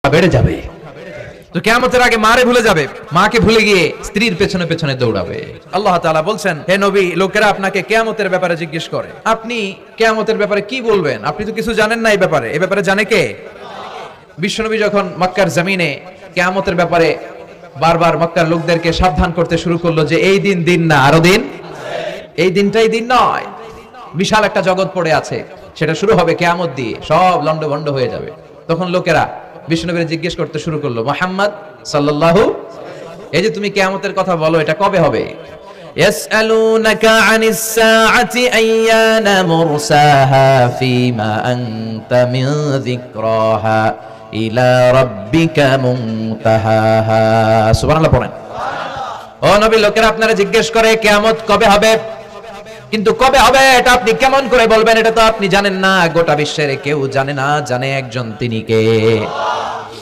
বেড়ে যাবে। তো কিয়ামতের আগে মারে ভুলে যাবে, মাকে ভুলে গিয়ে স্ত্রীর পেছনে পেছনে দৌড়াবে। আল্লাহ তাআলা বলছেন, হে নবী, লোকেরা আপনাকে কিয়ামতের ব্যাপারে জিজ্ঞেস করে, আপনি কিয়ামতের ব্যাপারে কি বলবেন? আপনি তো কিছু জানেন না এই ব্যাপারে। এই ব্যাপারে জানে কে? বিশ্বনবী যখন মক্কার জমিনে কিয়ামতের ব্যাপারে বারবার মক্কার লোকদেরকে সাবধান করতে শুরু করলো যে এই দিন দিন না, আরো দিন, এই দিনটাই দিন নয়, বিশাল একটা জগৎ পড়ে আছে, সেটা শুরু হবে কিয়ামত দিয়ে, সব লন্ডভন্ড হয়ে যাবে। তখন লোকেরা বিষ্ণুনবীর জিজ্ঞেস করতে শুরু করলো, মুহাম্মদ সাল্লাল্লাহু, এই যে তুমি কিয়ামতের কথা বলো, এটা কবে হবে? ইয়াসআলুনাকা আনিস সাআতি আইয়ানা মুরসাহা ফীমা আনতা মিন যিকরাহা ইলা রাব্বিকা মুনতাহাহা। সুবহানাল্লাহ পড়েন। ও নবী, লোকেরা আপনারা জিজ্ঞেস করে কিয়ামত কবে হবে, কিন্তু কবে হবে এটা আপনি কেমন করে বলবেন? এটা তো আপনি জানেন না, গোটা বিশ্বের কেউ জানে না, জানে একজন, তিনি কে?